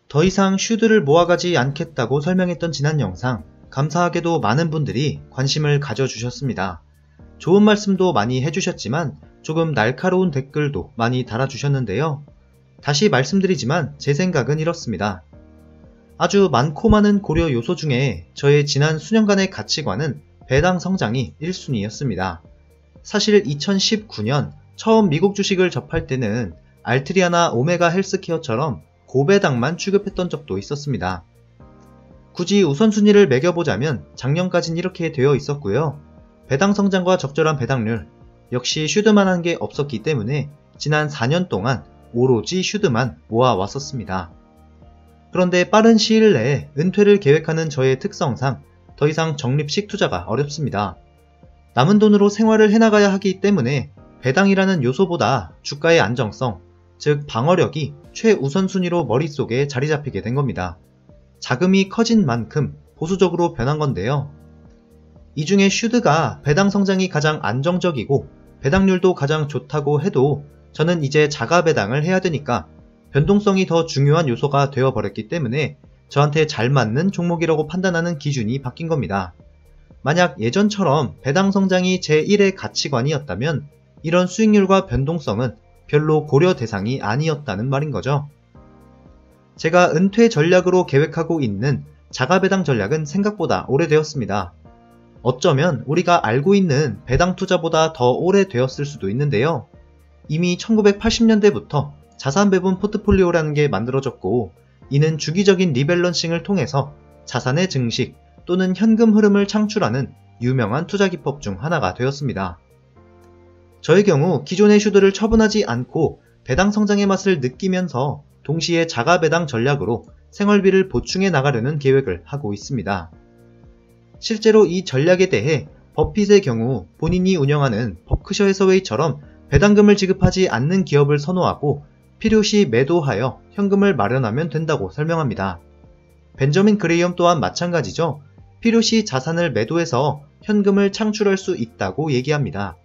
더 이상 슈드를 모아가지 않겠다고 설명했던 지난 영상, 감사하게도 많은 분들이 관심을 가져주셨습니다. 좋은 말씀도 많이 해주셨지만 조금 날카로운 댓글도 많이 달아주셨는데요. 다시 말씀드리지만 제 생각은 이렇습니다. 아주 많고 많은 고려 요소 중에 저의 지난 수년간의 가치관은 배당 성장이 1순위였습니다. 사실 2019년 처음 미국 주식을 접할 때는 알트리아나 오메가 헬스케어처럼 고배당만 취급했던 적도 있었습니다. 굳이 우선순위를 매겨보자면 작년까진 이렇게 되어 있었고요. 배당 성장과 적절한 배당률, 역시 슈드만 한 게 없었기 때문에 지난 4년 동안 오로지 슈드만 모아왔었습니다. 그런데 빠른 시일 내에 은퇴를 계획하는 저의 특성상 더 이상 적립식 투자가 어렵습니다. 남은 돈으로 생활을 해나가야 하기 때문에 배당이라는 요소보다 주가의 안정성, 즉 방어력이 최우선순위로 머릿속에 자리잡히게 된 겁니다. 자금이 커진 만큼 보수적으로 변한 건데요. 이 중에 슈드가 배당 성장이 가장 안정적이고 배당률도 가장 좋다고 해도 저는 이제 자가 배당을 해야 되니까 변동성이 더 중요한 요소가 되어버렸기 때문에 저한테 잘 맞는 종목이라고 판단하는 기준이 바뀐 겁니다. 만약 예전처럼 배당 성장이 제1의 가치관이었다면 이런 수익률과 변동성은 별로 고려 대상이 아니었다는 말인 거죠. 제가 은퇴 전략으로 계획하고 있는 자가 배당 전략은 생각보다 오래되었습니다. 어쩌면 우리가 알고 있는 배당 투자보다 더 오래되었을 수도 있는데요. 이미 1980년대부터 자산 배분 포트폴리오라는 게 만들어졌고, 이는 주기적인 리밸런싱을 통해서 자산의 증식 또는 현금 흐름을 창출하는 유명한 투자 기법 중 하나가 되었습니다. 저의 경우 기존의 슈드를 처분하지 않고 배당 성장의 맛을 느끼면서 동시에 자가 배당 전략으로 생활비를 보충해 나가려는 계획을 하고 있습니다. 실제로 이 전략에 대해 버핏의 경우 본인이 운영하는 버크셔 해서웨이처럼 배당금을 지급하지 않는 기업을 선호하고 필요시 매도하여 현금을 마련하면 된다고 설명합니다. 벤저민 그레이엄 또한 마찬가지죠. 필요시 자산을 매도해서 현금을 창출할 수 있다고 얘기합니다.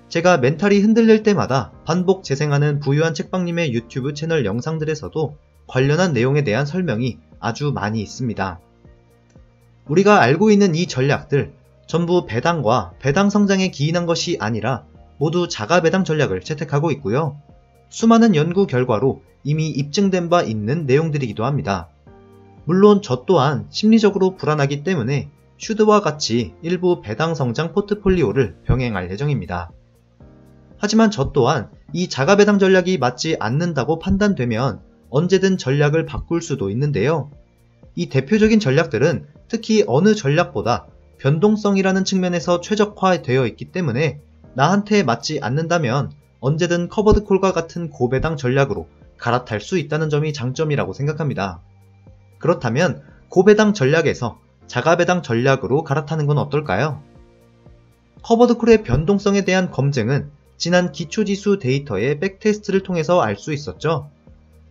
제가 멘탈이 흔들릴 때마다 반복 재생하는 부유한 책방님의 유튜브 채널 영상들에서도 관련한 내용에 대한 설명이 아주 많이 있습니다. 우리가 알고 있는 이 전략들 전부 배당과 배당 성장에 기인한 것이 아니라 모두 자가 배당 전략을 채택하고 있고요. 수많은 연구 결과로 이미 입증된 바 있는 내용들이기도 합니다. 물론 저 또한 심리적으로 불안하기 때문에 슈드와 같이 일부 배당 성장 포트폴리오를 병행할 예정입니다. 하지만 저 또한 이 자가 배당 전략이 맞지 않는다고 판단되면 언제든 전략을 바꿀 수도 있는데요. 이 대표적인 전략들은 특히 어느 전략보다 변동성이라는 측면에서 최적화되어 있기 때문에 나한테 맞지 않는다면 언제든 커버드콜과 같은 고배당 전략으로 갈아탈 수 있다는 점이 장점이라고 생각합니다. 그렇다면 고배당 전략에서 자가배당 전략으로 갈아타는 건 어떨까요? 커버드콜의 변동성에 대한 검증은 지난 기초지수 데이터의 백테스트를 통해서 알 수 있었죠.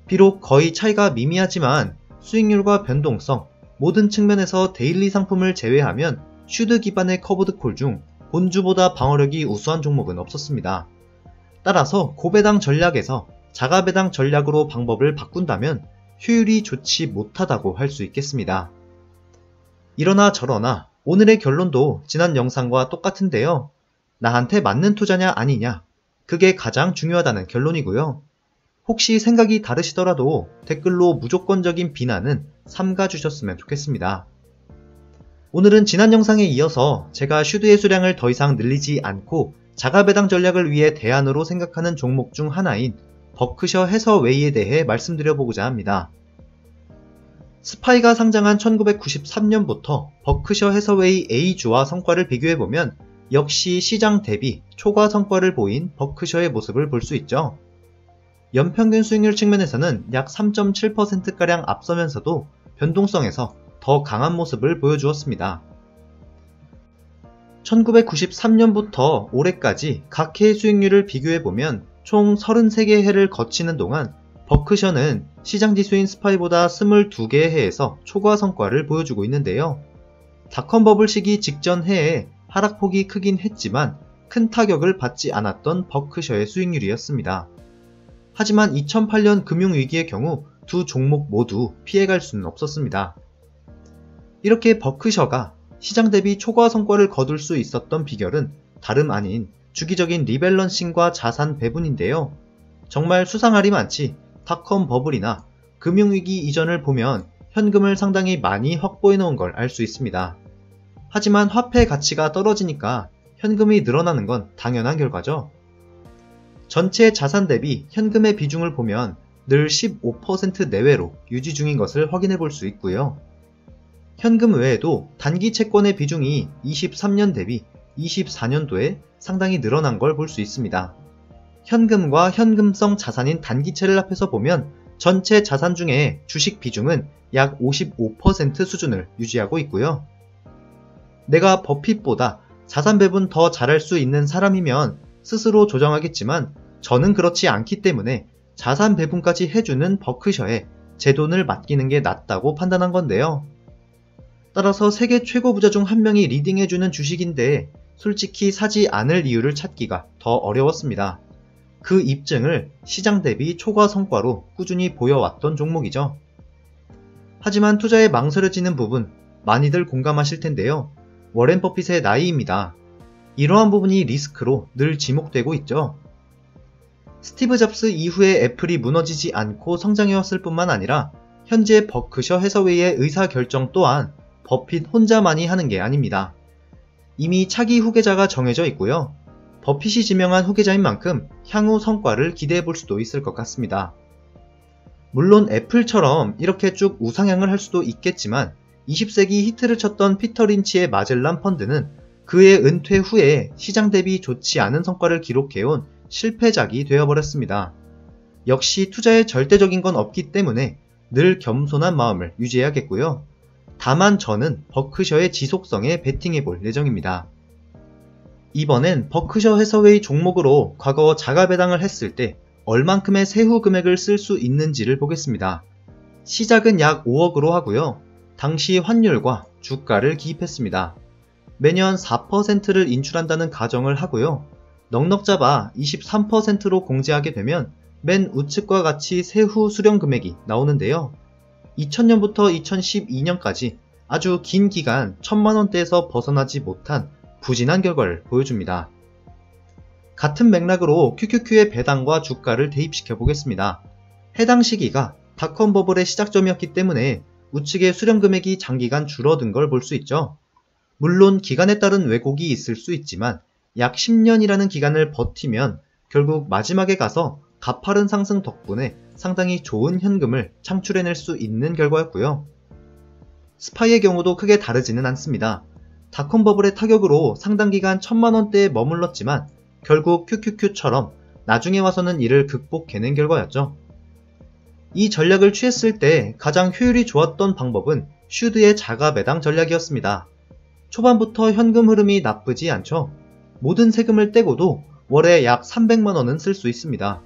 비록 거의 차이가 미미하지만 수익률과 변동성, 모든 측면에서 데일리 상품을 제외하면 슈드 기반의 커버드콜 중 본주보다 방어력이 우수한 종목은 없었습니다. 따라서 고배당 전략에서 자가배당 전략으로 방법을 바꾼다면 효율이 좋지 못하다고 할 수 있겠습니다. 이러나 저러나 오늘의 결론도 지난 영상과 똑같은데요. 나한테 맞는 투자냐 아니냐, 그게 가장 중요하다는 결론이고요. 혹시 생각이 다르시더라도 댓글로 무조건적인 비난은 삼가주셨으면 좋겠습니다. 오늘은 지난 영상에 이어서 제가 슈드의 수량을 더 이상 늘리지 않고 자가배당 전략을 위해 대안으로 생각하는 종목 중 하나인 버크셔 해서웨이에 대해 말씀드려보고자 합니다. 스파이가 상장한 1993년부터 버크셔 해서웨이 A주와 성과를 비교해보면 역시 시장 대비 초과 성과를 보인 버크셔의 모습을 볼 수 있죠. 연평균 수익률 측면에서는 약 3.7%가량 앞서면서도 변동성에서 더 강한 모습을 보여주었습니다. 1993년부터 올해까지 각 해의 수익률을 비교해보면 총 33개의 해를 거치는 동안 버크셔는 시장지수인 스파이보다 22개의 해에서 초과 성과를 보여주고 있는데요. 닷컴 버블 시기 직전 해에 하락폭이 크긴 했지만 큰 타격을 받지 않았던 버크셔의 수익률이었습니다. 하지만 2008년 금융위기의 경우 두 종목 모두 피해갈 수는 없었습니다. 이렇게 버크셔가 시장 대비 초과 성과를 거둘 수 있었던 비결은 다름 아닌 주기적인 리밸런싱과 자산 배분인데요. 정말 수상할이 많지 닷컴 버블이나 금융위기 이전을 보면 현금을 상당히 많이 확보해 놓은 걸 알 수 있습니다. 하지만 화폐 가치가 떨어지니까 현금이 늘어나는 건 당연한 결과죠. 전체 자산 대비 현금의 비중을 보면 늘 15% 내외로 유지 중인 것을 확인해 볼 수 있고요. 현금 외에도 단기 채권의 비중이 23년 대비 24년도에 상당히 늘어난 걸 볼 수 있습니다. 현금과 현금성 자산인 단기채를 합해서 보면 전체 자산 중에 주식 비중은 약 55% 수준을 유지하고 있고요. 내가 버핏보다 자산 배분 더 잘할 수 있는 사람이면 스스로 조정하겠지만 저는 그렇지 않기 때문에 자산 배분까지 해주는 버크셔에 제 돈을 맡기는 게 낫다고 판단한 건데요. 따라서 세계 최고 부자 중 한 명이 리딩해주는 주식인데 솔직히 사지 않을 이유를 찾기가 더 어려웠습니다. 그 입증을 시장 대비 초과 성과로 꾸준히 보여왔던 종목이죠. 하지만 투자에 망설여지는 부분 많이들 공감하실 텐데요. 워렌 버핏의 나이입니다. 이러한 부분이 리스크로 늘 지목되고 있죠. 스티브 잡스 이후에 애플이 무너지지 않고 성장해왔을 뿐만 아니라 현재 버크셔 해서웨이의 의사결정 또한 버핏 혼자만이 하는 게 아닙니다. 이미 차기 후계자가 정해져 있고요. 버핏이 지명한 후계자인 만큼 향후 성과를 기대해 볼 수도 있을 것 같습니다. 물론 애플처럼 이렇게 쭉 우상향을 할 수도 있겠지만 20세기 히트를 쳤던 피터 린치의 마젤란 펀드는 그의 은퇴 후에 시장 대비 좋지 않은 성과를 기록해온 실패작이 되어버렸습니다. 역시 투자에 절대적인 건 없기 때문에 늘 겸손한 마음을 유지해야겠고요. 다만 저는 버크셔의 지속성에 베팅해볼 예정입니다. 이번엔 버크셔 해서웨이 종목으로 과거 자가배당을 했을 때 얼만큼의 세후 금액을 쓸 수 있는지를 보겠습니다. 시작은 약 5억으로 하고요. 당시 환율과 주가를 기입했습니다. 매년 4%를 인출한다는 가정을 하고요. 넉넉 잡아 23%로 공제하게 되면 맨 우측과 같이 세후 수령 금액이 나오는데요. 2000년부터 2012년까지 아주 긴 기간 1000만원대에서 벗어나지 못한 부진한 결과를 보여줍니다. 같은 맥락으로 QQQ의 배당과 주가를 대입시켜 보겠습니다. 해당 시기가 닷컴 버블의 시작점이었기 때문에 우측의 수령 금액이 장기간 줄어든 걸 볼 수 있죠. 물론 기간에 따른 왜곡이 있을 수 있지만 약 10년이라는 기간을 버티면 결국 마지막에 가서 가파른 상승 덕분에 상당히 좋은 현금을 창출해낼 수 있는 결과였고요. 스파이의 경우도 크게 다르지는 않습니다. 닷컴 버블의 타격으로 상당 기간 1000만원대에 머물렀지만 결국 QQQ처럼 나중에 와서는 이를 극복해낸 결과였죠. 이 전략을 취했을 때 가장 효율이 좋았던 방법은 슈드의 자가 배당 전략이었습니다. 초반부터 현금 흐름이 나쁘지 않죠. 모든 세금을 떼고도 월에 약 300만원은 쓸 수 있습니다.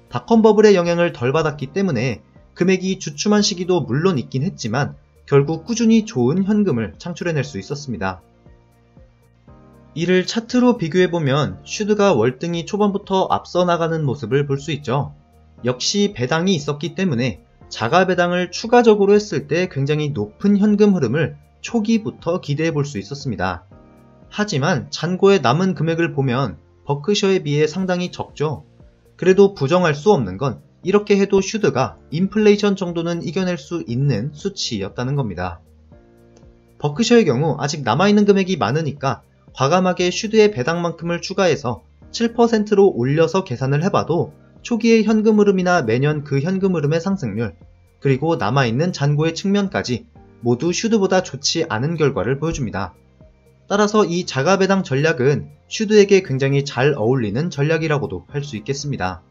닷컴 버블의 영향을 덜 받았기 때문에 금액이 주춤한 시기도 물론 있긴 했지만 결국 꾸준히 좋은 현금을 창출해낼 수 있었습니다. 이를 차트로 비교해보면 슈드가 월등히 초반부터 앞서 나가는 모습을 볼 수 있죠. 역시 배당이 있었기 때문에 자가 배당을 추가적으로 했을 때 굉장히 높은 현금 흐름을 초기부터 기대해 볼 수 있었습니다. 하지만 잔고에 남은 금액을 보면 버크셔에 비해 상당히 적죠. 그래도 부정할 수 없는 건 이렇게 해도 슈드가 인플레이션 정도는 이겨낼 수 있는 수치였다는 겁니다. 버크셔의 경우 아직 남아있는 금액이 많으니까 과감하게 슈드의 배당만큼을 추가해서 7%로 올려서 계산을 해봐도 초기의 현금 흐름이나 매년 그 현금 흐름의 상승률, 그리고 남아있는 잔고의 측면까지 모두 슈드보다 좋지 않은 결과를 보여줍니다. 따라서 이 자가 배당 전략은 슈드에게 굉장히 잘 어울리는 전략이라고도 할 수 있겠습니다.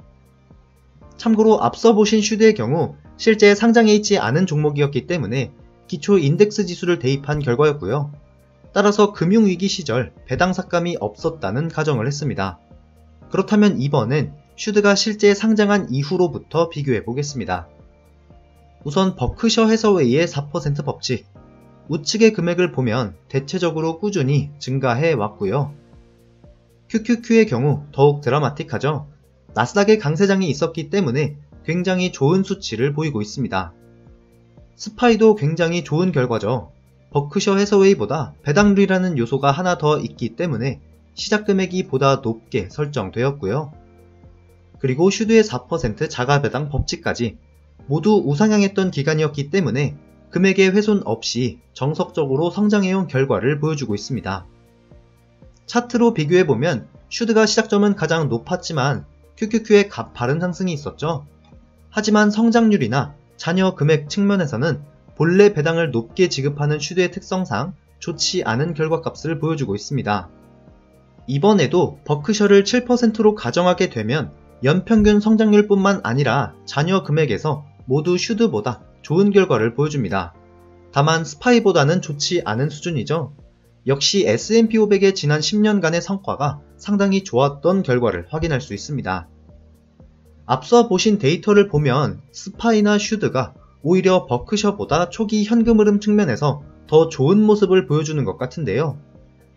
참고로 앞서 보신 슈드의 경우 실제 상장해 있지 않은 종목이었기 때문에 기초 인덱스 지수를 대입한 결과였고요. 따라서 금융위기 시절 배당 삭감이 없었다는 가정을 했습니다. 그렇다면 이번엔 슈드가 실제 상장한 이후로부터 비교해 보겠습니다. 우선 버크셔 해서웨이의 4% 법칙, 우측의 금액을 보면 대체적으로 꾸준히 증가해 왔고요. QQQ의 경우 더욱 드라마틱하죠. 나스닥의 강세장이 있었기 때문에 굉장히 좋은 수치를 보이고 있습니다. 스파이도 굉장히 좋은 결과죠. 버크셔 해서웨이보다 배당률이라는 요소가 하나 더 있기 때문에 시작 금액이 보다 높게 설정되었고요. 그리고 슈드의 4% 자가 배당 법칙까지 모두 우상향했던 기간이었기 때문에 금액의 훼손 없이 정석적으로 성장해온 결과를 보여주고 있습니다. 차트로 비교해보면 슈드가 시작점은 가장 높았지만 QQQ의 가파른 상승이 있었죠. 하지만 성장률이나 잔여 금액 측면에서는 본래 배당을 높게 지급하는 슈드의 특성상 좋지 않은 결과값을 보여주고 있습니다. 이번에도 버크셔를 7%로 가정하게 되면 연평균 성장률 뿐만 아니라 잔여 금액에서 모두 슈드보다 좋은 결과를 보여줍니다. 다만 스파이보다는 좋지 않은 수준이죠. 역시 S&P 500의 지난 10년간의 성과가 상당히 좋았던 결과를 확인할 수 있습니다. 앞서 보신 데이터를 보면 스파이나 슈드가 오히려 버크셔보다 초기 현금 흐름 측면에서 더 좋은 모습을 보여주는 것 같은데요.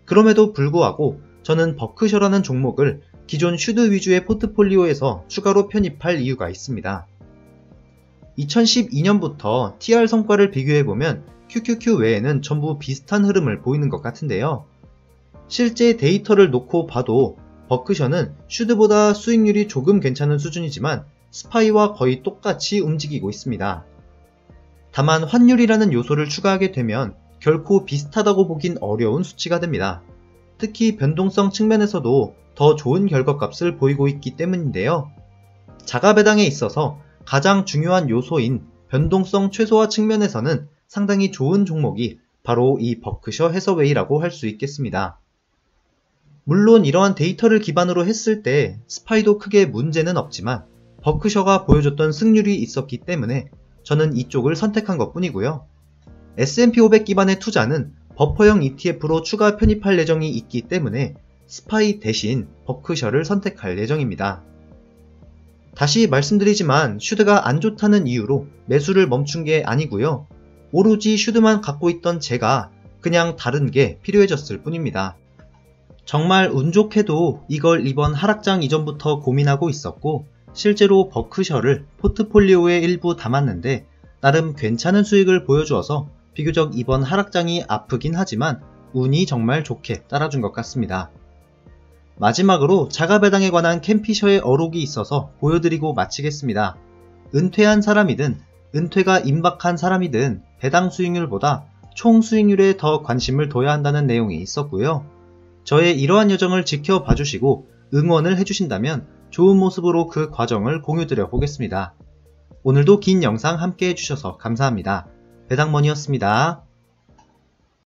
그럼에도 불구하고 저는 버크셔라는 종목을 기존 슈드 위주의 포트폴리오에서 추가로 편입할 이유가 있습니다. 2012년부터 TR 성과를 비교해보면 QQQ 외에는 전부 비슷한 흐름을 보이는 것 같은데요. 실제 데이터를 놓고 봐도 버크셔는 슈드보다 수익률이 조금 괜찮은 수준이지만 스파이와 거의 똑같이 움직이고 있습니다. 다만 환율이라는 요소를 추가하게 되면 결코 비슷하다고 보긴 어려운 수치가 됩니다. 특히 변동성 측면에서도 더 좋은 결과값을 보이고 있기 때문인데요. 자가배당에 있어서 가장 중요한 요소인 변동성 최소화 측면에서는 상당히 좋은 종목이 바로 이 버크셔 해서웨이라고 할 수 있겠습니다. 물론 이러한 데이터를 기반으로 했을 때 스파이도 크게 문제는 없지만 버크셔가 보여줬던 승률이 있었기 때문에 저는 이쪽을 선택한 것 뿐이고요. S&P 500 기반의 투자는 버퍼형 ETF로 추가 편입할 예정이 있기 때문에 스파이 대신 버크셔를 선택할 예정입니다. 다시 말씀드리지만 슈드가 안 좋다는 이유로 매수를 멈춘 게 아니고요. 오로지 슈드만 갖고 있던 제가 그냥 다른 게 필요해졌을 뿐입니다. 정말 운 좋게도 이걸 이번 하락장 이전부터 고민하고 있었고 실제로 버크셔를 포트폴리오에 일부 담았는데 나름 괜찮은 수익을 보여주어서 비교적 이번 하락장이 아프긴 하지만 운이 정말 좋게 따라준 것 같습니다. 마지막으로 자가배당에 관한 캠피셔의 어록이 있어서 보여드리고 마치겠습니다. 은퇴한 사람이든 은퇴가 임박한 사람이든 배당 수익률보다 총 수익률에 더 관심을 둬야 한다는 내용이 있었고요. 저의 이러한 여정을 지켜봐 주시고 응원을 해주신다면 좋은 모습으로 그 과정을 공유드려 보겠습니다. 오늘도 긴 영상 함께 해주셔서 감사합니다. 배당머니였습니다.